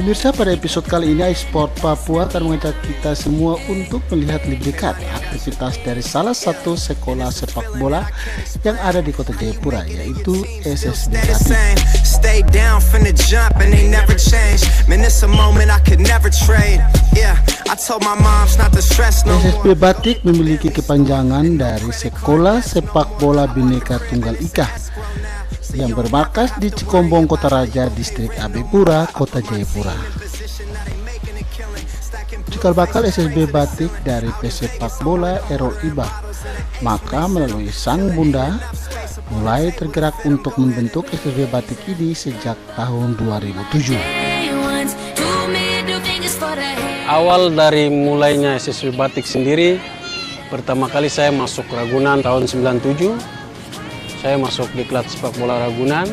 Pemirsa, pada episode kali ini iSport Papua akan mengajak kita semua untuk melihat lebih dekat aktivitas dari salah satu sekolah sepak bola yang ada di kota Jayapura, yaitu SSB Batik. SSB Batik memiliki kepanjangan dari Sekolah Sepak Bola Bhinneka Tunggal Ika yang bermarkas di Cikombong, Kota Raja, Distrik AB Pura, Kota Jayapura. Cikal bakal SSB Batik dari pesepak bola Errol Iba, maka melalui sang bunda mulai tergerak untuk membentuk SSB Batik ini sejak tahun 2007. Awal dari mulainya SSB Batik sendiri, pertama kali saya masuk Ragunan tahun 97. Saya masuk di klub sepak bola Ragunan.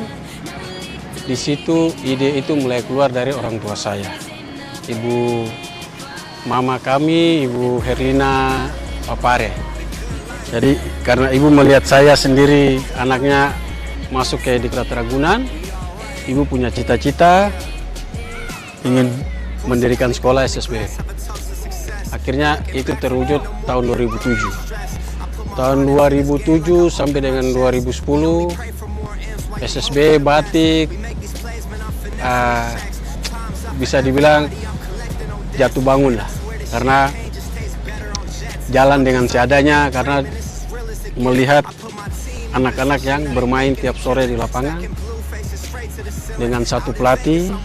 Di situ ide itu mulai keluar dari orang tua saya. Ibu mama kami, Ibu Herlina Papare. Jadi karena ibu melihat saya sendiri anaknya masuk ke di klub Ragunan, ibu punya cita-cita ingin mendirikan sekolah SSB. Akhirnya itu terwujud tahun 2007. Tahun 2007 sampai dengan 2010 SSB Batik bisa dibilang jatuh bangun lah, karena jalan dengan seadanya, karena melihat anak-anak yang bermain tiap sore di lapangan dengan satu pelatih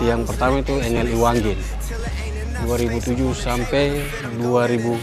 yang pertama itu Engel Iwanggin 2007 sampai 2010.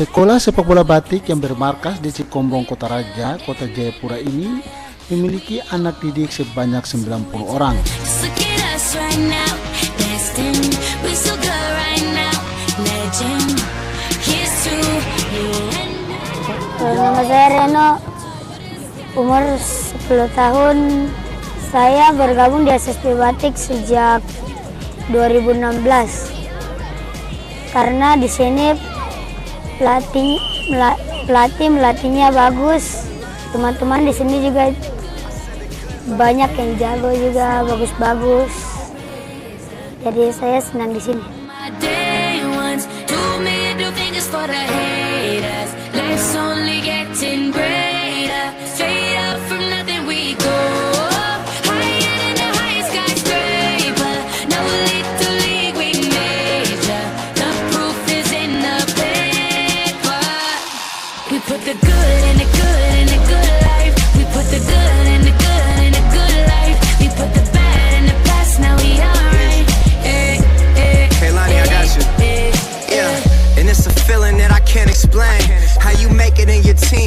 Sekolah sepak bola Batik yang bermarkas di Cikombong, Kota Raja, Kota Jayapura ini memiliki anak didik sebanyak 90 orang. Nama saya Reno, umur 10 tahun. Saya bergabung di SSB Batik sejak 2016. Karena di sini pelatih melatihnya bagus, teman-teman di sini juga banyak yang jago juga, bagus-bagus. Jadi saya senang di sini.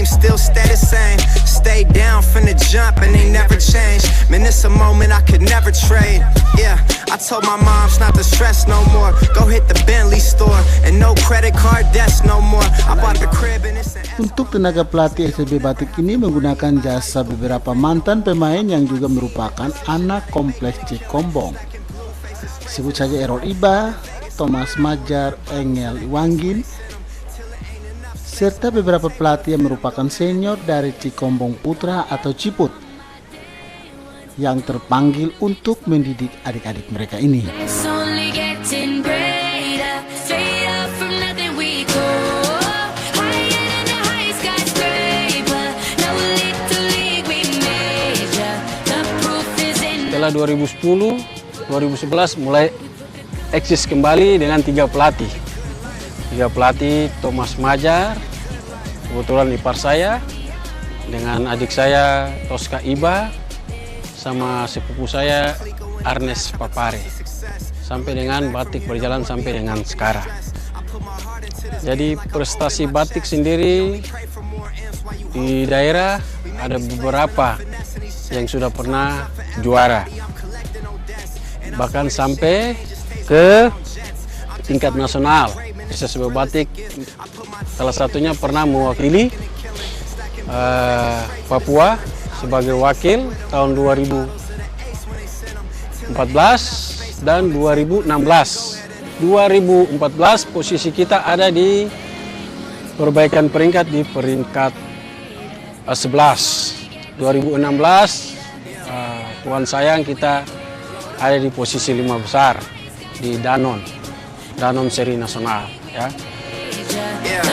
Still stay the same, stay down from the jump and they never change. Man, it's a moment I could never trade. Yeah, I told my moms not to stress no more. Go hit the Bentley store and no credit card debts no more. I bought the crib and it's Untuk tenaga pelatih SSB Batik ini menggunakan jasa beberapa mantan pemain yang juga merupakan anak kompleks Cikombong. Sebut saja Errol Iba, Thomas Majar, Engel Iwanggin, serta beberapa pelatih yang merupakan senior dari Cikombong Putra atau Ciput yang terpanggil untuk mendidik adik-adik mereka ini. Setelah 2010, 2011 mulai eksis kembali dengan 3 pelatih. 3 pelatih, Thomas Majar, kebetulan ipar saya, dengan adik saya Tosca Iba, sama sepupu saya Arnes Papare. Sampai dengan Batik berjalan sampai dengan sekarang. Jadi prestasi Batik sendiri di daerah ada beberapa yang sudah pernah juara, bahkan sampai ke tingkat nasional. SSB Batik salah satunya pernah mewakili Papua sebagai wakil tahun 2014 dan 2016. 2014 posisi kita ada di perbaikan peringkat di peringkat 11. 2016 Tuhan sayang kita ada di posisi 5 besar di Danon seri nasional ya. Yeah.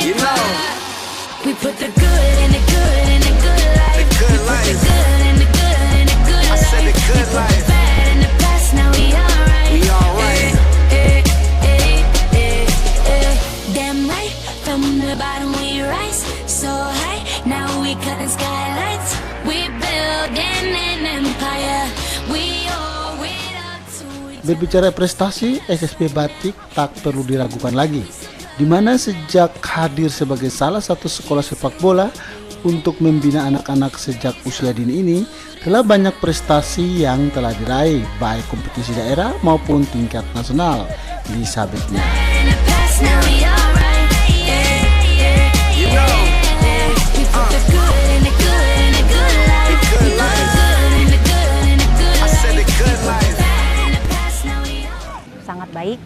You know, We put the good in the good in the good life. the good The life. good in the good in the good I said the life. good life. Bad in the past, now we alright. We alright. Damn right, from the bottom we rise so high. Now we cutting skylights. We building an empire. We owe it up to each Berbicara prestasi, SSB Batik tak perlu diragukan lagi, di mana sejak hadir sebagai salah satu sekolah sepak bola untuk membina anak-anak sejak usia dini ini, telah banyak prestasi yang telah diraih, baik kompetisi daerah maupun tingkat nasional di sabitnya. in the past, now we alright. You know, We put the good in the good in the good life. the good life. Good in the good in the good I said the life. good life. Bad in the past, now we alright. Sangat baik.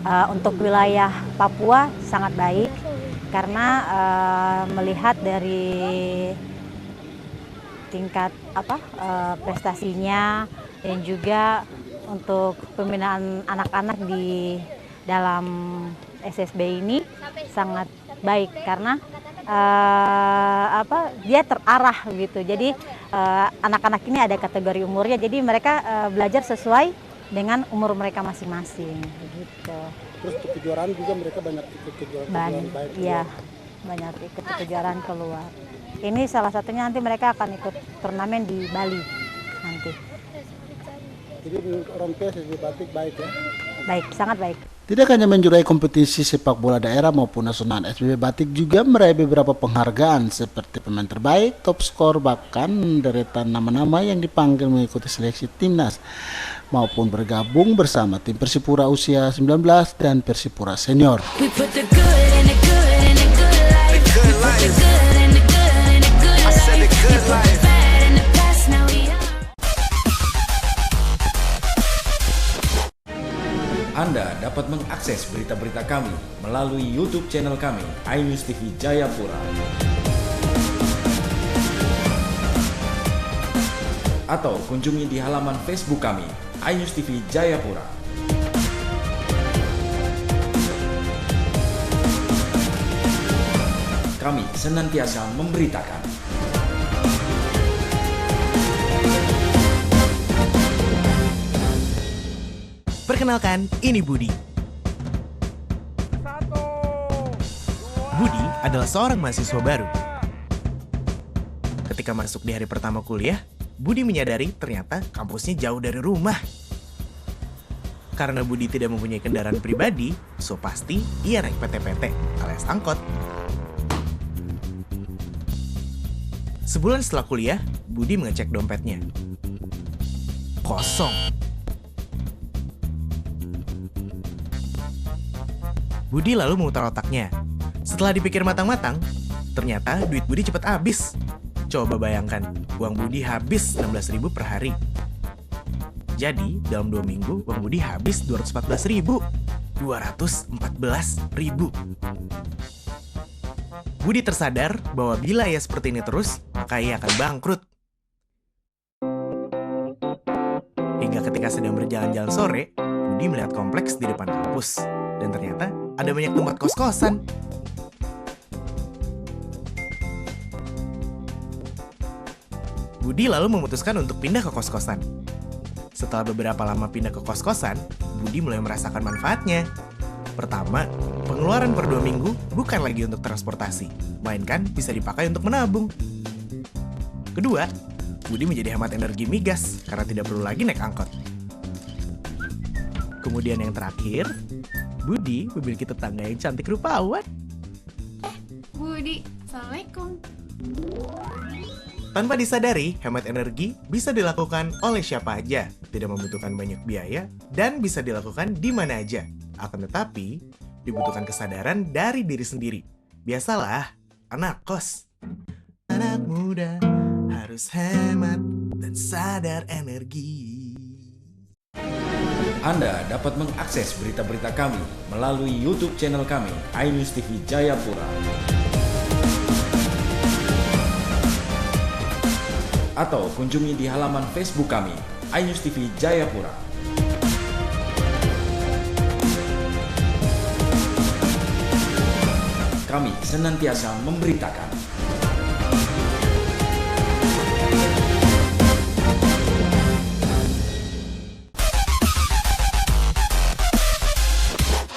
Untuk wilayah Papua sangat baik karena melihat dari tingkat prestasinya dan juga untuk pembinaan anak-anak di dalam SSB ini sangat baik karena dia terarah gitu. Jadi anak-anak ini ada kategori umurnya, jadi mereka belajar sesuai dengan umur mereka masing-masing gitu. Terus untuk kejuaraan juga mereka banyak ikut kejuaraan baik. Iya, banyak ikut kejuaraan keluar. Ini salah satunya nanti mereka akan ikut turnamen di Bali nanti. Jadi orang tua SSB Batik baik ya. Baik, sangat baik. Tidak hanya menjuarai kompetisi sepak bola daerah maupun nasional, SSB Batik juga meraih beberapa penghargaan seperti pemain terbaik, top skor, bahkan deretan nama-nama yang dipanggil mengikuti seleksi timnas maupun bergabung bersama tim Persipura usia 19 dan Persipura senior. We put the good in the good in the good life. The good life. Good in the good in the good I said the life. good life. Bad in the past, now we alright. Anda dapat mengakses berita-berita kami melalui YouTube channel kami, iNews TV Jayapura. Atau kunjungi di halaman Facebook kami, iNews TV Jayapura. Kami senantiasa memberitakan. Perkenalkan, ini Budi. Budi adalah seorang mahasiswa baru. Ketika masuk di hari pertama kuliah, Budi menyadari ternyata kampusnya jauh dari rumah. Karena Budi tidak mempunyai kendaraan pribadi, so pasti ia naik PT-PT alias angkot. Sebulan setelah kuliah, Budi mengecek dompetnya. Kosong. Budi lalu memutar otaknya. Setelah dipikir matang-matang, ternyata duit Budi cepat habis. Coba bayangkan, uang Budi habis 16.000 per hari. Jadi, dalam 2 minggu, uang Budi habis 214.000. 214.000. Budi tersadar bahwa bila ia seperti ini terus, maka ia akan bangkrut. Hingga ketika sedang berjalan-jalan sore, Budi melihat kompleks di depan kampus. Dan ternyata ada banyak tempat kos-kosan. Budi lalu memutuskan untuk pindah ke kos-kosan. Setelah beberapa lama pindah ke kos-kosan, Budi mulai merasakan manfaatnya. Pertama, pengeluaran per 2 minggu bukan lagi untuk transportasi, melainkan bisa dipakai untuk menabung. Kedua, Budi menjadi hemat energi migas karena tidak perlu lagi naik angkot. Kemudian yang terakhir, Budi memiliki tetangga yang cantik rupawan. Budi. Assalamualaikum. Tanpa disadari, hemat energi bisa dilakukan oleh siapa aja, tidak membutuhkan banyak biaya, dan bisa dilakukan di mana aja. Akan tetapi, dibutuhkan kesadaran dari diri sendiri. Biasalah, anak kos. Anak muda harus hemat dan sadar energi. Anda dapat mengakses berita-berita kami melalui YouTube channel kami, iNews TV Jayapura. Atau kunjungi di halaman Facebook kami, iNews TV Jayapura. Kami senantiasa memberitakan.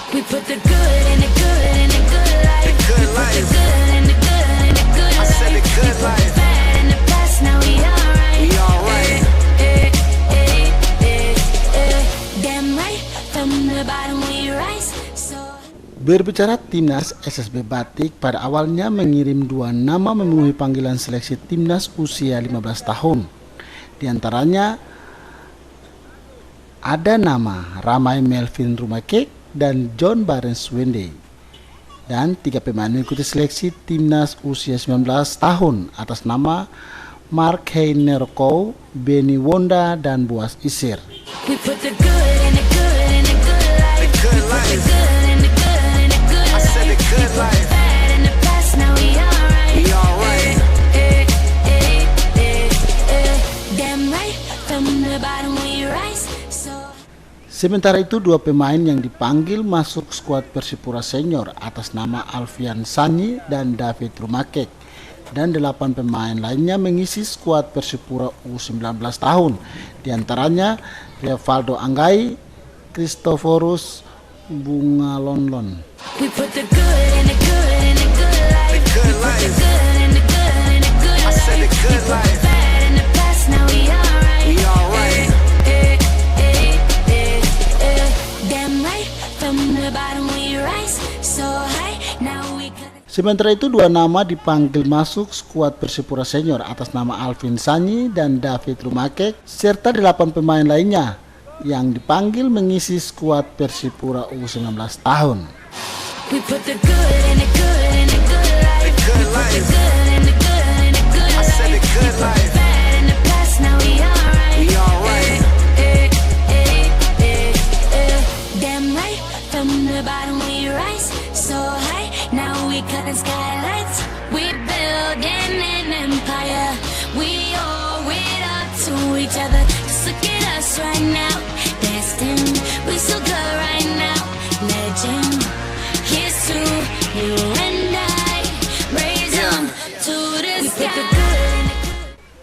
We put the good in the good in the good life. The good life. The good in the good in the good I life. said the good We put life. the bad in the past, now we alright. We alright. Damn right, from the bottom we rise. So Berbicara Timnas, SSB Batik pada awalnya mengirim 2 nama memenuhi panggilan seleksi Timnas usia 15 tahun. Di antaranya ada nama Ramai Melvin Rumakek dan John Barnes Wende. Dan 3 pemain mengikuti seleksi Timnas usia 19 tahun atas nama Mark Heinerko, Benny Wonda, dan Boaz Isir. we put the good in the good in the good life. The good life. The good in the good in the good I life. said the good life. Bad in the past, now we alright. We alright. Damn right, from the bottom we rise. So Sementara itu 2 pemain yang dipanggil masuk skuad Persipura senior atas nama Alfian Sanyi dan David Rumakek, dan 8 pemain lainnya mengisi skuad Persipura U19 tahun, di antaranya Rivaldo Anggai, Christoforus Bungalonlon. we put the good in the good in the good life. The good We put the life. good in the good in the good I said the life. good We put life. the bad in the past, now we alright. We alright. Damn right, from the bottom we rise. So high, now we cut. Sementara itu 2 nama dipanggil masuk skuad Persipura senior atas nama Alvin Sanyi dan David Rumakek, serta 8 pemain lainnya yang dipanggil mengisi skuad Persipura U19 tahun. We put the good in the good in the good life. The good life. The good in the good in the good I life. said the good life. Bad in the past, now we alright. We alright. Damn right, from the bottom we rise. So high, now we cutting skylights. We building an empire. We owe it up to each other. Just look at us right now. Destined, we so good right now. Legend, here's to you and I. Raise them to the sky.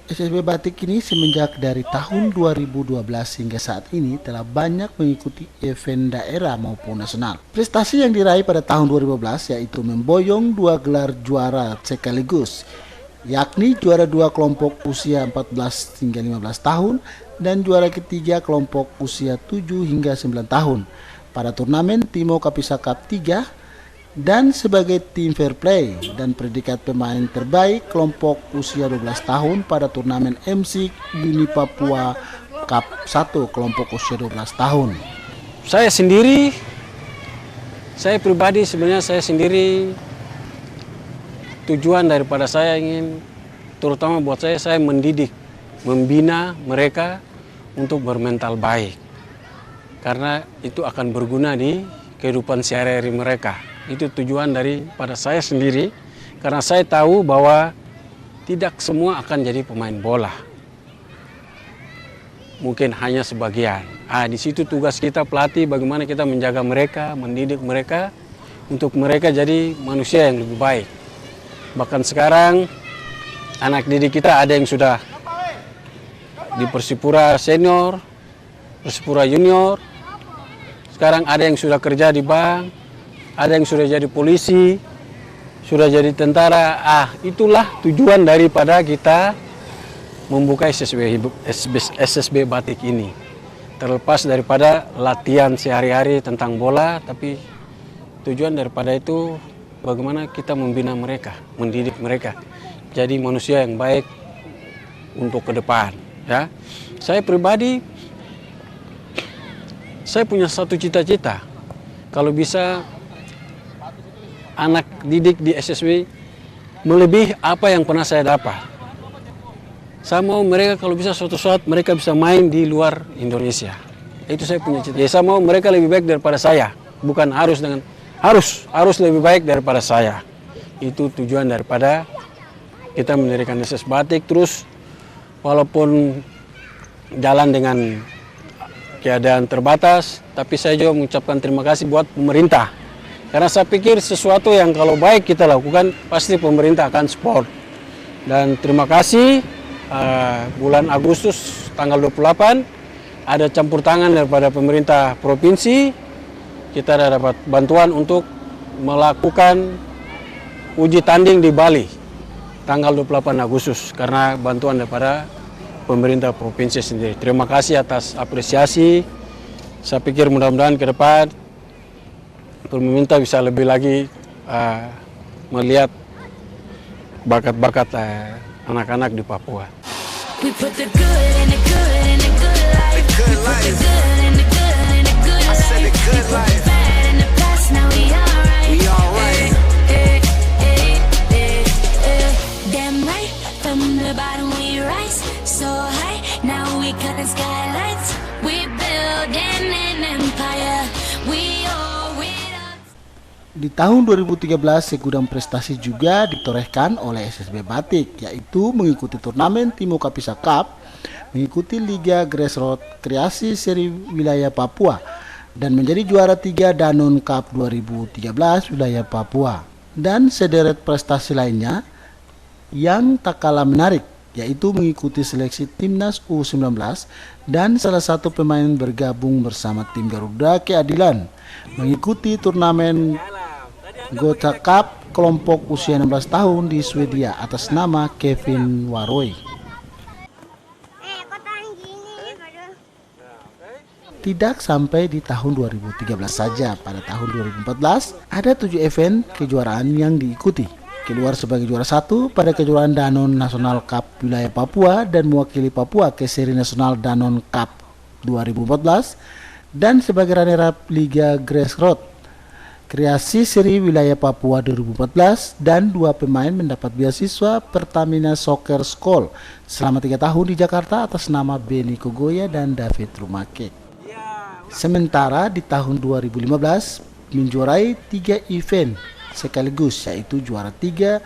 SSB Batik ini semenjak dari tahun 2012 hingga saat ini telah banyak mengikuti event daerah maupun nasional. Prestasi yang diraih pada tahun 2012 yaitu memboyong 2 gelar juara sekaligus, yakni juara 2 kelompok usia 14 hingga 15 tahun dan juara ketiga kelompok usia 7 hingga 9 tahun pada turnamen Timo Kapisa Cup 3, dan sebagai tim fair play dan predikat pemain terbaik kelompok usia 12 tahun pada turnamen MC Uni Papua Cup 1 kelompok usia 12 tahun. Saya pribadi sebenarnya saya sendiri, tujuan daripada saya ingin, terutama buat saya mendidik, membina mereka untuk bermental baik. Karena itu akan berguna di kehidupan sehari-hari mereka. Itu tujuan daripada saya sendiri, karena saya tahu bahwa tidak semua akan jadi pemain bola. Mungkin hanya sebagian. Di situ tugas kita pelatih, bagaimana kita menjaga mereka, mendidik mereka untuk mereka jadi manusia yang lebih baik. Bahkan sekarang anak didik kita ada yang sudah di Persipura senior, Persipura junior. Sekarang ada yang sudah kerja di bank, ada yang sudah jadi polisi, sudah jadi tentara. Itulah tujuan daripada kita membuka SSB Batik ini. Terlepas daripada latihan sehari-hari tentang bola, tapi tujuan daripada itu bagaimana kita membina mereka, mendidik mereka jadi manusia yang baik untuk ke depan. Ya, saya pribadi, saya punya satu cita-cita, kalau bisa anak didik di SSB melebihi apa yang pernah saya dapat. Saya mau mereka kalau bisa suatu saat mereka bisa main di luar Indonesia. Itu saya punya cita. Ya, saya mau mereka lebih baik daripada saya, bukan harus lebih baik daripada saya. Itu tujuan daripada kita mendirikan SS Batik. Terus walaupun jalan dengan keadaan terbatas, tapi saya juga mengucapkan terima kasih buat pemerintah. Karena saya pikir sesuatu yang kalau baik kita lakukan, pasti pemerintah akan support. Dan terima kasih, bulan Agustus tanggal 28, ada campur tangan daripada pemerintah provinsi, kita ada dapat bantuan untuk melakukan uji tanding di Bali tanggal 28 Agustus karena bantuan daripada pemerintah provinsi sendiri. Terima kasih atas apresiasi. Saya pikir mudah-mudahan ke depan pemerintah bisa lebih lagi melihat bakat-bakat anak-anak di Papua. We put the good in the good in the good life. The good We put the life. good in the good in the good I said the life. good We put life. the bad in the past, now we alright. We alright. Damn right, from the bottom we rise so high. Now we cutting skylights. We building an empire. We all with us. Di tahun 2013, segudang prestasi juga ditorehkan oleh SSB Batik, yaitu mengikuti turnamen Timo Kapisa Cup, mengikuti Liga Grassroots Kreasi Seri Wilayah Papua, dan menjadi juara 3 Danon Cup 2013 Wilayah Papua, dan sederet prestasi lainnya yang tak kalah menarik, yaitu mengikuti seleksi Timnas U19 dan salah satu pemain bergabung bersama tim Garuda Keadilan, mengikuti turnamen Gocha Cup kelompok usia 16 tahun di Swedia atas nama Kevin Waroy. Tidak sampai di tahun 2013 saja, pada tahun 2014 ada 7 event kejuaraan yang diikuti. Keluar sebagai juara 1 pada kejuaraan Danon Nasional Cup Wilayah Papua dan mewakili Papua ke seri nasional Danon Cup 2014 dan sebagai runner-up Liga Grassroots Kreasi Seri Wilayah Papua 2014 dan 2 pemain mendapat beasiswa Pertamina Soccer School selama 3 tahun di Jakarta atas nama Beni Kogoya dan David Rumake. Sementara di tahun 2015 menjuarai 3 event sekaligus, yaitu juara 3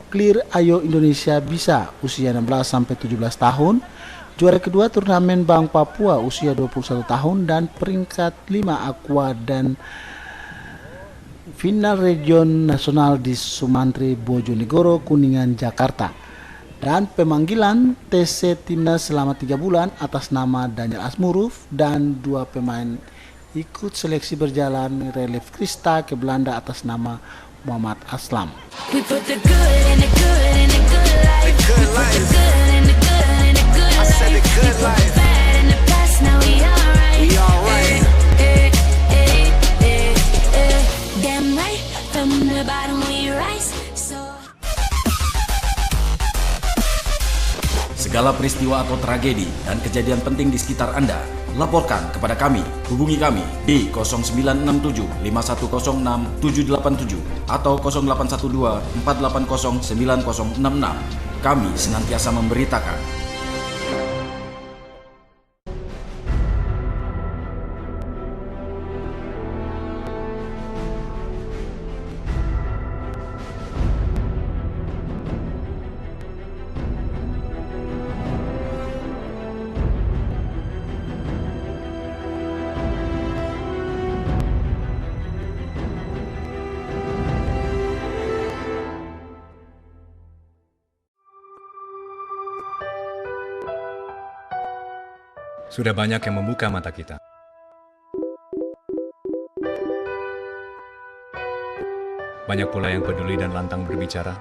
Clear Ayo Indonesia Bisa usia 16 sampai 17 tahun, juara kedua turnamen Bank Papua usia 21 tahun dan peringkat 5 Aqua dan final region nasional di Sumantri Bojonegoro Kuningan Jakarta, dan pemanggilan TC Timnas selama 3 bulan atas nama Daniel Asmuruf, dan 2 pemain ikut seleksi berjalan Relief Krista ke Belanda atas nama Muhammad Aslam. We put the good in the good in the good life. The good We put the life. good in the good in the good I said the life. good We put life. the bad in the past, now we alright. We alright. Damn right, from the bottom we rise so. Segala peristiwa atau tragedi dan kejadian penting di sekitar Anda, laporkan kepada kami. Hubungi kami di 0967 5106 787 atau 0812 480 9066. Kami senantiasa memberitakan. Sudah banyak yang membuka mata kita. Banyak pula yang peduli dan lantang berbicara.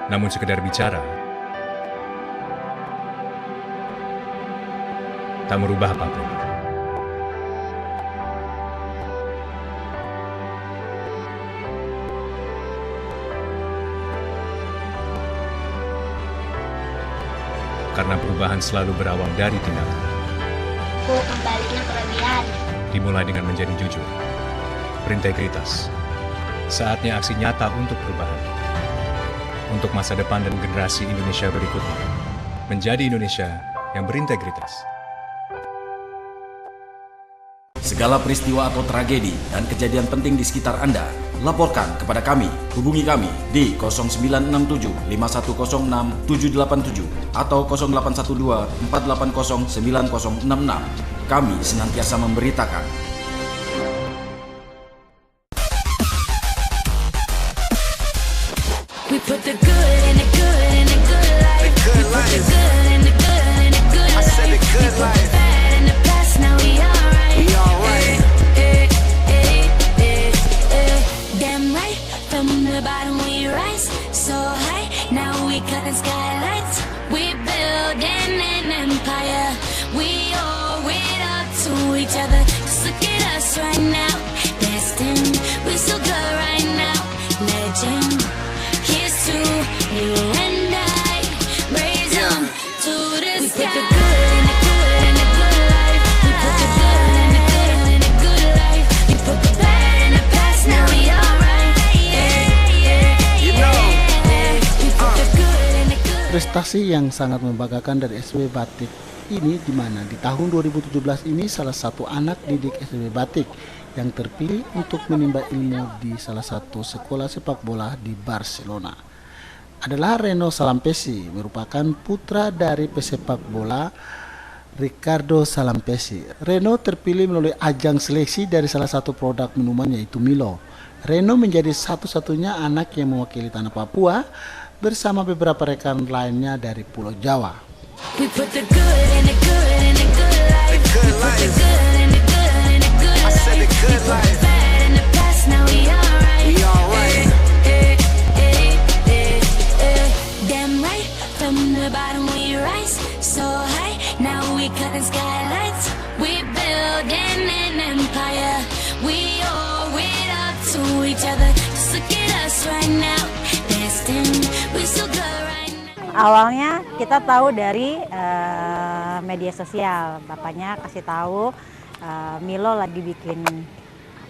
Namun sekedar bicara tak merubah apapun. Karena perubahan selalu berawal dari tindakan. Membaliknya kelebihan. Dimulai dengan menjadi jujur, berintegritas. Saatnya aksi nyata untuk perubahan. Untuk masa depan dan generasi Indonesia berikutnya. Menjadi Indonesia yang berintegritas. Segala peristiwa atau tragedi dan kejadian penting di sekitar Anda, laporkan kepada kami. Hubungi kami di 0967 5106 787 atau 0812 480 9066. Kami senantiasa memberitakan. We put the good in the good in the good life. The good life. We put the good in the good in the good I life. said the good We put life. the bad in the past, now we alright. We alright. Damn right, from the bottom we rise so high. Now we cutting skylights. We building an empire. We owe it up to each other. Just look at us right now, destined. We so good right now, legend. Here's to you and I. Raise them to the sky. We put the good in the good in the good life. We put the good in the good in the good life. We put the bad in the past, now we alright. You know. We put the good in the good. Prestasi yang sangat membanggakan dari SB Batik ini di mana di tahun 2017 ini salah satu anak didik SB Batik yang terpilih untuk menimba ilmu di salah satu sekolah sepak bola di Barcelona adalah Reno Salampesi, merupakan putra dari pesepak bola Ricardo Salampesi. Reno terpilih melalui ajang seleksi dari salah satu produk minuman yaitu Milo. Reno menjadi satu-satunya anak yang mewakili tanah Papua bersama beberapa rekan lainnya dari Pulau Jawa. We put the good in the good in the good life. The good We put the life. good in the good in the good I said the life. good We put life. the bad in the past, now we alright. We alright. Damn right, from the bottom we rise so high. Now we cutting skylights. We building an empire. We owe it up to each other. Just look at us right now, destined. We so good right now. Awalnya kita tahu dari media sosial, bapaknya kasih tahu Milo lagi bikin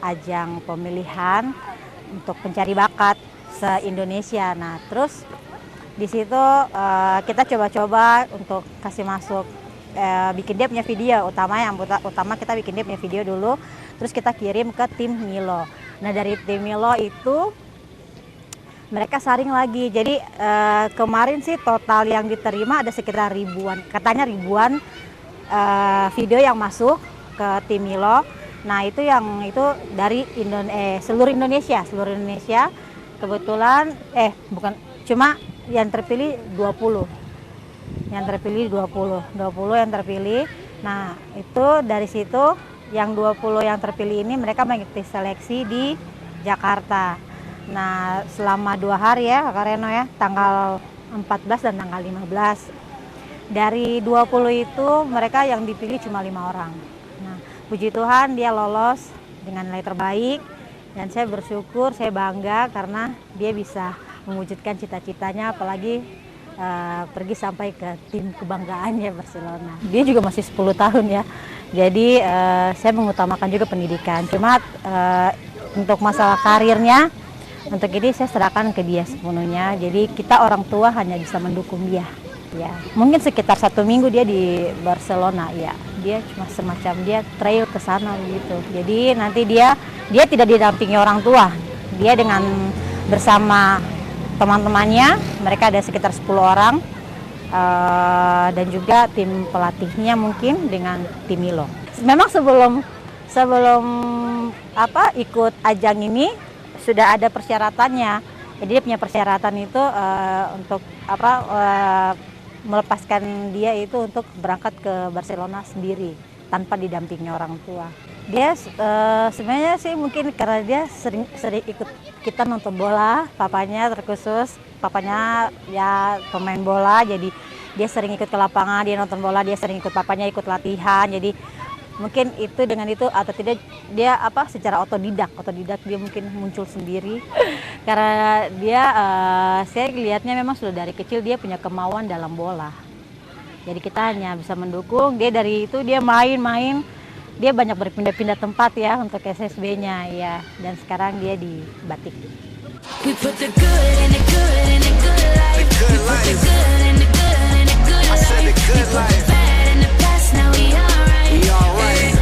ajang pemilihan untuk pencari bakat se-Indonesia. Nah, terus di situ kita coba-coba untuk kasih masuk, bikin dia punya video. Utama kita bikin dia punya video dulu, terus kita kirim ke tim Milo. Nah, dari tim Milo itu mereka saring lagi. Jadi kemarin sih total yang diterima ada sekitar ribuan, katanya ribuan video yang masuk ke tim Milo. Nah, itu dari seluruh Indonesia. Kebetulan bukan cuma yang terpilih 20. Yang terpilih 20 yang terpilih. Nah, itu dari situ yang 20 yang terpilih ini mereka mengikuti seleksi di Jakarta. Nah, selama 2 hari ya Kak Reno ya, tanggal 14 dan tanggal 15. Dari 20 itu mereka yang dipilih cuma 5 orang. Nah, puji Tuhan dia lolos dengan nilai terbaik dan saya bersyukur, saya bangga karena dia bisa mewujudkan cita-citanya, apalagi pergi sampai ke tim kebanggaannya Barcelona. Dia juga masih 10 tahun ya, jadi saya mengutamakan juga pendidikan. Cuma untuk masalah karirnya, untuk ini saya serahkan ke dia sepenuhnya. Jadi kita orang tua hanya bisa mendukung dia. Ya, mungkin sekitar 1 minggu dia di Barcelona ya. Dia cuma semacam dia trail ke sana gitu. Jadi nanti dia tidak didampingi orang tua. Dia dengan bersama teman-temannya, mereka ada sekitar 10 orang. Dan juga tim pelatihnya mungkin dengan tim Milo. Memang sebelum ikut ajang ini sudah ada persyaratannya. Jadi dia punya persyaratan itu untuk melepaskan dia itu untuk berangkat ke Barcelona sendiri tanpa didampingi orang tua. Dia sebenarnya sih mungkin karena dia sering ikut kita nonton bola, papanya terkhusus, papanya ya pemain bola, jadi dia sering ikut ke lapangan, dia nonton bola, dia sering ikut papanya ikut latihan. Jadi mungkin itu dengan itu atau tidak dia secara otodidak dia mungkin muncul sendiri karena dia saya lihatnya memang sudah dari kecil dia punya kemauan dalam bola. Jadi kita hanya bisa mendukung dia dari itu dia main dia banyak berpindah-pindah tempat ya untuk SSB-nya ya dan sekarang dia di Batik. We put the good in the good in the good life. We put the good in the good in the good life. We put the bad in the past, now we alright. We alright.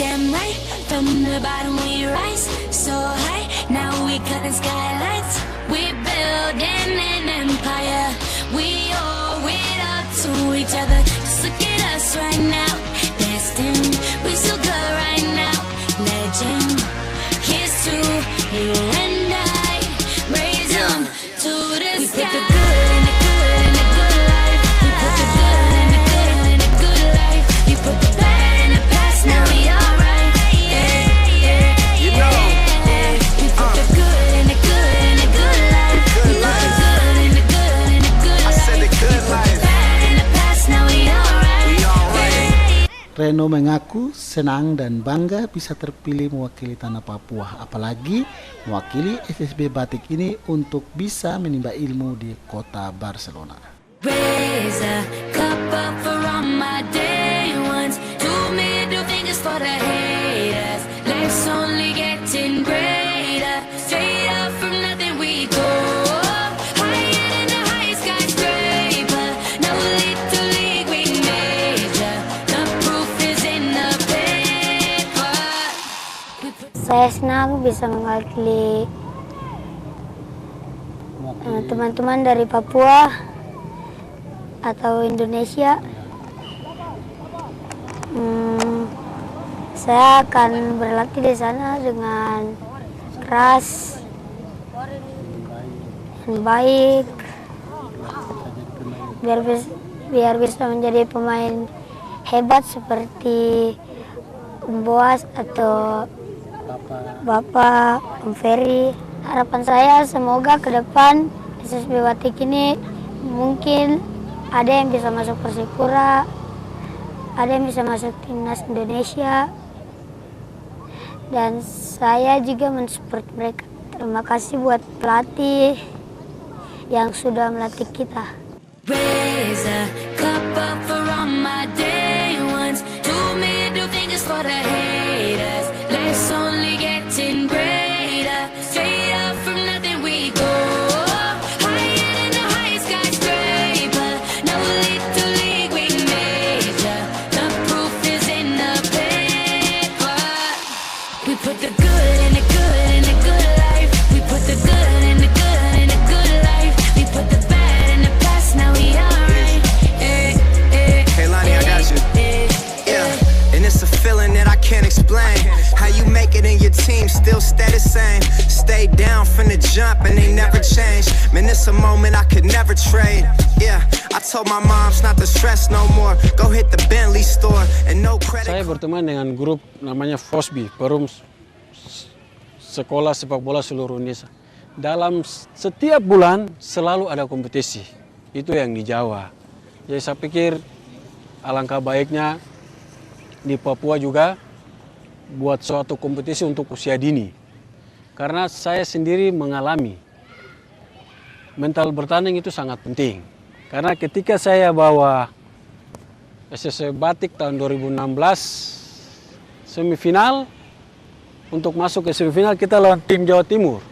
Damn right, from the bottom we rise so high. Now we cutting skylights. We building an empire. We owe it up to each other. Just look at us right now. Destined, we so good right now. Legend. Here's to you and I. Raise them to the sky. We put the good in the good in the good life. We put the good in the good in the good life. You put the bad in the past, now we alright. You know. We put the good in the good in the good life. We put the good in the good in the good I said the life. good life. Bad in the past, now we alright. We alright. Reno mengaku senang dan bangga bisa terpilih mewakili tanah Papua, apalagi mewakili SSB Batik ini untuk bisa menimba ilmu di kota Barcelona. Raise a cup up for all my day ones. Two middle fingers for the haters. Life's only getting greater. Straight up from nothing we go. Higher than the highest skyscraper. No little league we major. The proof is in the paper. Saya senang bisa mewakili teman-teman dari Papua atau Indonesia. Saya akan berlatih di sana dengan keras dan baik biar bisa menjadi pemain hebat seperti Om Boas atau Bapak Om Ferry. Harapan saya semoga ke depan SSB Batik ini mungkin ada yang bisa masuk Persipura, ada yang bisa masuk timnas Indonesia, dan saya juga mensupport mereka. Terima kasih buat pelatih yang sudah melatih kita. Raise a cup up for all my day ones. Two middle fingers for the haters. Life's only getting greater. Straight up from nothing we go. Higher than the highest skyscraper. No little league we major. The proof is in the paper. We put the good in the good in the good life. We put the good in the good in the good life. We put the bad in the past, now we alright. Hey Lonnie, I got you. Yeah, and it's a feeling that I can't explain. How you make it in your team still stay the same. Stay down from the jump and they never change. Man, it's a moment I could never trade. Yeah, I told my moms not to stress no more. Go hit the Bentley store and no credit. Saya berteman dengan grup namanya FOSBI, Forum Sekolah Sepak Bola Seluruh Indonesia. Dalam setiap bulan selalu ada kompetisi. Itu yang di Jawa. Jadi saya pikir alangkah baiknya di Papua juga buat suatu kompetisi untuk usia dini. Karena saya sendiri mengalami mental bertanding itu sangat penting. Karena ketika saya bawa SSB Batik tahun 2016 semifinal, untuk masuk ke semifinal kita lawan tim Jawa Timur.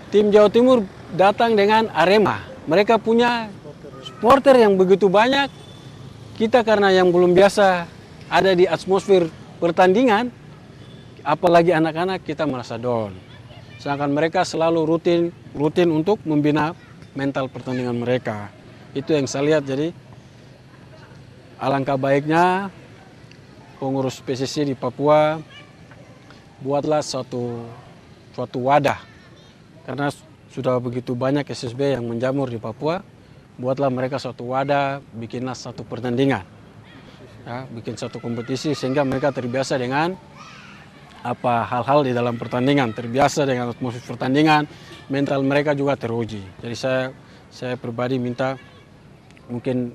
Tim Jawa Timur datang dengan Arema. Mereka punya supporter yang begitu banyak. Kita karena yang belum biasa ada di atmosfer pertandingan, apalagi anak-anak, kita merasa down. Sedangkan mereka selalu rutin untuk membina mental pertandingan mereka. Itu yang saya lihat. Jadi alangkah baiknya pengurus PSSI di Papua buatlah suatu wadah. Karena sudah begitu banyak SSB yang menjamur di Papua, buatlah mereka suatu wadah, bikinlah satu pertandingan. Ya, bikin satu kompetisi sehingga mereka terbiasa dengan hal-hal di dalam pertandingan, terbiasa dengan atmosfer pertandingan, mental mereka juga teruji. Jadi saya saya pribadi minta mungkin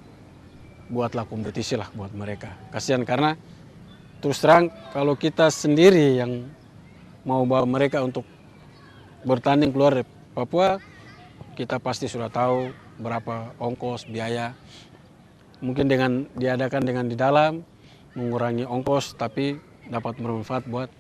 buatlah kompetisi lah buat mereka. Kasihan karena terus terang kalau kita sendiri yang mau bawa mereka untuk bertanding keluar dari Papua, kita pasti sudah tahu berapa ongkos, biaya. Mungkin dengan diadakan dengan di dalam, mengurangi ongkos, tapi dapat bermanfaat buat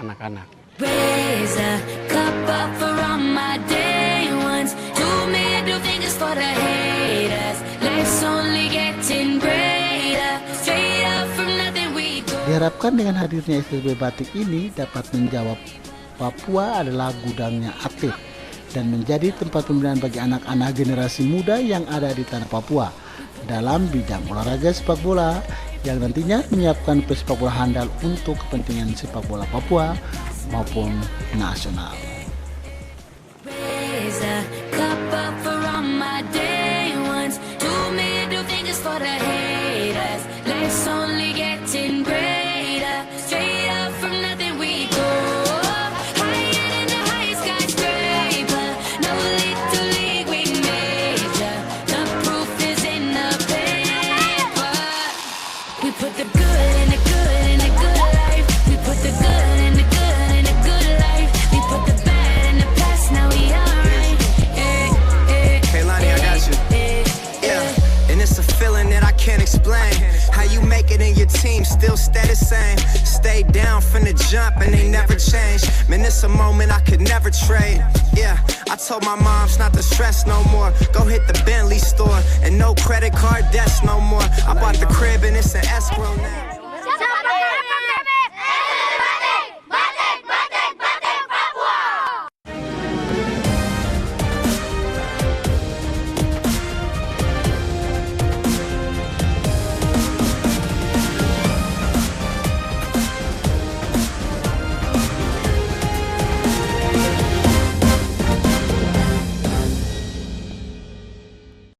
anak-anak. Raise a cup up for all my day ones. Two middle fingers for the haters. Life's only getting greater. Straight up from nothing we go. Diharapkan dengan hadirnya SSB Batik ini dapat menjawab Papua adalah gudangnya atlet dan menjadi tempat pembinaan bagi anak-anak generasi muda yang ada di tanah Papua dalam bidang olahraga sepak bola yang nantinya menyiapkan pesepak bola handal untuk kepentingan sepak bola Papua maupun nasional. Raise a cup up for all my day ones. Two middle fingers for the haters. Life's only getting greater. Straight up from nothing we go. Higher than the highest skyscraper. No little league we major. The proof is in the paper. We put the good in the good in the good life. We put the good in the good in the good life. We put the bad in the past, now we alright. Hey Lonnie, I got you. Yeah, and it's a feeling that I can't explain. How you make it in your team still stay the same. Stay down from the jump and they never change. Man, it's a moment I could never trade. Yeah, I told my moms not to stress no more. Go hit the Bentley store and no credit card debts no more. I bought the crib and it's an escrow now.